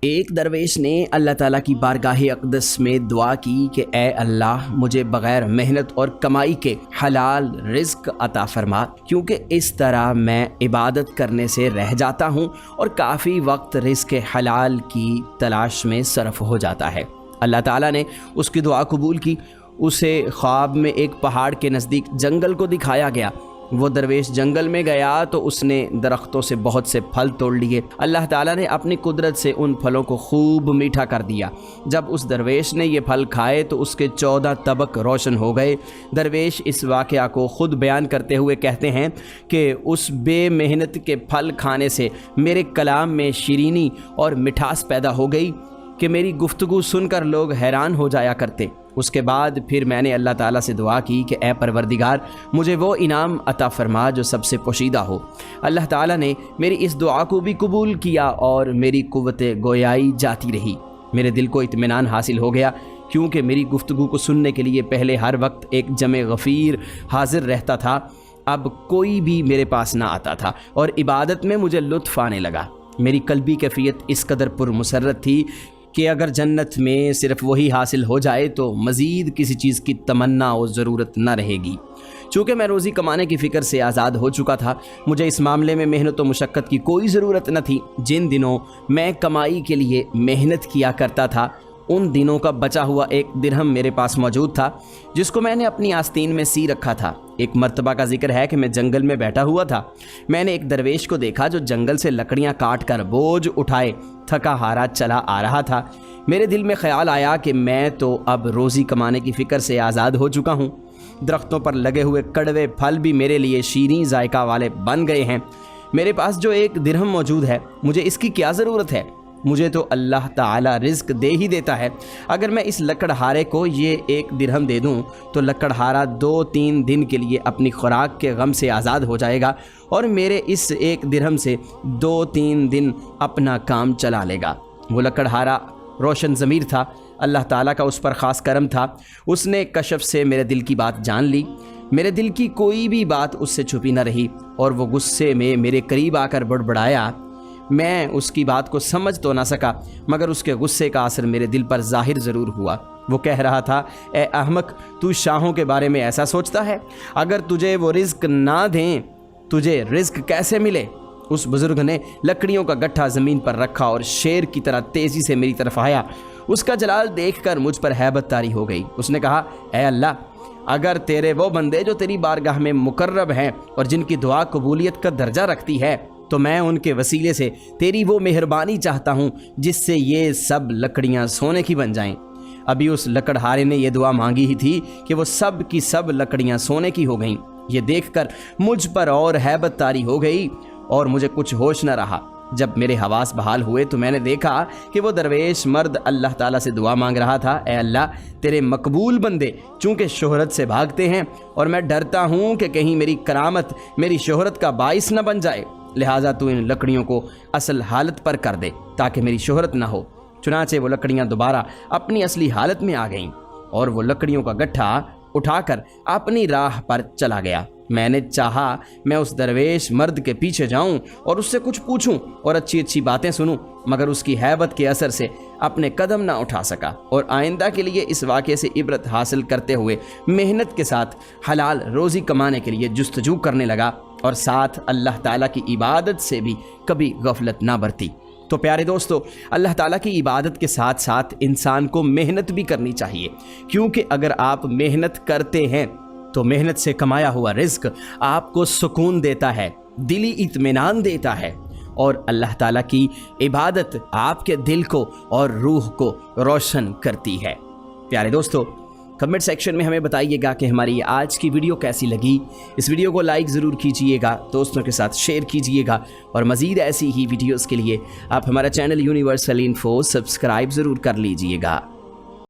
ایک درویش نے اللہ تعالیٰ کی بارگاہ اقدس میں دعا کی کہ اے اللہ مجھے بغیر محنت اور کمائی کے حلال رزق عطا فرما، کیونکہ اس طرح میں عبادت کرنے سے رہ جاتا ہوں اور کافی وقت رزق حلال کی تلاش میں صرف ہو جاتا ہے۔ اللہ تعالیٰ نے اس کی دعا قبول کی۔ اسے خواب میں ایک پہاڑ کے نزدیک جنگل کو دکھایا گیا۔ وہ درویش جنگل میں گیا تو اس نے درختوں سے بہت سے پھل توڑ لیے۔ اللہ تعالیٰ نے اپنی قدرت سے ان پھلوں کو خوب میٹھا کر دیا۔ جب اس درویش نے یہ پھل کھائے تو اس کے 14 طبق روشن ہو گئے۔ درویش اس واقعہ کو خود بیان کرتے ہوئے کہتے ہیں کہ اس بے محنت کے پھل کھانے سے میرے کلام میں شیرینی اور مٹھاس پیدا ہو گئی کہ میری گفتگو سن کر لوگ حیران ہو جایا کرتے۔ اس کے بعد پھر میں نے اللہ تعالیٰ سے دعا کی کہ اے پروردگار مجھے وہ انعام عطا فرما جو سب سے پوشیدہ ہو۔ اللہ تعالیٰ نے میری اس دعا کو بھی قبول کیا اور میری قوت گویائی جاتی رہی۔ میرے دل کو اطمینان حاصل ہو گیا، کیونکہ میری گفتگو کو سننے کے لیے پہلے ہر وقت ایک جمع غفیر حاضر رہتا تھا، اب کوئی بھی میرے پاس نہ آتا تھا اور عبادت میں مجھے لطف آنے لگا۔ میری قلبی کیفیت اس قدر پرمسرت تھی کہ اگر جنت میں صرف وہی حاصل ہو جائے تو مزید کسی چیز کی تمنا اور ضرورت نہ رہے گی۔ چونکہ میں روزی کمانے کی فکر سے آزاد ہو چکا تھا، مجھے اس معاملے میں محنت و مشقت کی کوئی ضرورت نہ تھی۔ جن دنوں میں کمائی کے لیے محنت کیا کرتا تھا ان دنوں کا بچا ہوا 1 درہم میرے پاس موجود تھا، جس کو میں نے اپنی آستین میں سی رکھا تھا۔ ایک مرتبہ کا ذکر ہے کہ میں جنگل میں بیٹھا ہوا تھا۔ میں نے ایک درویش کو دیکھا جو جنگل سے لکڑیاں کاٹ کر بوجھ اٹھائے تھکا ہارا چلا آ رہا تھا۔ میرے دل میں خیال آیا کہ میں تو اب روزی کمانے کی فکر سے آزاد ہو چکا ہوں۔ درختوں پر لگے ہوئے کڑوے پھل بھی میرے لیے شیریں ذائقہ والے بن گئے ہیں۔ میرے پاس جو 1 درہم موجود ہے، مجھے اس کی کیا ضرورت ہے؟ مجھے تو اللہ تعالیٰ رزق دے ہی دیتا ہے۔ اگر میں اس لکڑہارے کو یہ 1 درہم دے دوں تو لکڑہارا 2-3 دن کے لیے اپنی خوراک کے غم سے آزاد ہو جائے گا اور میرے اس 1 درہم سے 2-3 دن اپنا کام چلا لے گا۔ وہ لکڑہارا روشن ضمیر تھا، اللہ تعالیٰ کا اس پر خاص کرم تھا۔ اس نے کشف سے میرے دل کی بات جان لی۔ میرے دل کی کوئی بھی بات اس سے چھپی نہ رہی اور وہ غصے میں میرے قریب آ کر بڑبڑایا۔ میں اس کی بات کو سمجھ تو نہ سکا، مگر اس کے غصے کا اثر میرے دل پر ظاہر ضرور ہوا۔ وہ کہہ رہا تھا، اے احمق، تو شاہوں کے بارے میں ایسا سوچتا ہے؟ اگر تجھے وہ رزق نہ دیں تجھے رزق کیسے ملے؟ اس بزرگ نے لکڑیوں کا گٹھا زمین پر رکھا اور شیر کی طرح تیزی سے میری طرف آیا۔ اس کا جلال دیکھ کر مجھ پر ہیبت طاری ہو گئی۔ اس نے کہا، اے اللہ، اگر تیرے وہ بندے جو تیری بارگاہ میں مقرب ہیں اور جن کی دعا قبولیت کا درجہ رکھتی ہے، تو میں ان کے وسیلے سے تیری وہ مہربانی چاہتا ہوں جس سے یہ سب لکڑیاں سونے کی بن جائیں۔ ابھی اس لکڑہارے نے یہ دعا مانگی ہی تھی کہ وہ سب کی سب لکڑیاں سونے کی ہو گئیں۔ یہ دیکھ کر مجھ پر اور ہیبت طاری ہو گئی اور مجھے کچھ ہوش نہ رہا۔ جب میرے حواس بحال ہوئے تو میں نے دیکھا کہ وہ درویش مرد اللہ تعالیٰ سے دعا مانگ رہا تھا، اے اللہ، تیرے مقبول بندے چونکہ شہرت سے بھاگتے ہیں اور میں ڈرتا ہوں کہ کہیں میری کرامت میری شہرت کا باعث نہ بن جائے، لہٰذا تو ان لکڑیوں کو اصل حالت پر کر دے تاکہ میری شہرت نہ ہو۔ چنانچہ وہ لکڑیاں دوبارہ اپنی اصلی حالت میں آ گئیں اور وہ لکڑیوں کا گٹھا اٹھا کر اپنی راہ پر چلا گیا۔ میں نے چاہا میں اس درویش مرد کے پیچھے جاؤں اور اس سے کچھ پوچھوں اور اچھی اچھی باتیں سنوں، مگر اس کی ہیبت کے اثر سے اپنے قدم نہ اٹھا سکا اور آئندہ کے لیے اس واقعے سے عبرت حاصل کرتے ہوئے محنت کے ساتھ حلال روزی کمانے کے لیے جستجو کرنے لگا اور ساتھ اللہ تعالیٰ کی عبادت سے بھی کبھی غفلت نہ برتی۔ تو پیارے دوستو، اللہ تعالیٰ کی عبادت کے ساتھ ساتھ انسان کو محنت بھی کرنی چاہیے، کیونکہ اگر آپ محنت کرتے ہیں تو محنت سے کمایا ہوا رزق آپ کو سکون دیتا ہے، دلی اطمینان دیتا ہے، اور اللہ تعالیٰ کی عبادت آپ کے دل کو اور روح کو روشن کرتی ہے۔ پیارے دوستو، کمنٹ سیکشن میں ہمیں بتائیے گا کہ ہماری آج کی ویڈیو کیسی لگی۔ اس ویڈیو کو لائک ضرور کیجئے گا، دوستوں کے ساتھ شیئر کیجئے گا، اور مزید ایسی ہی ویڈیوز کے لیے آپ ہمارا چینل یونیورسل انفو سبسکرائب ضرور کر لیجئے گا۔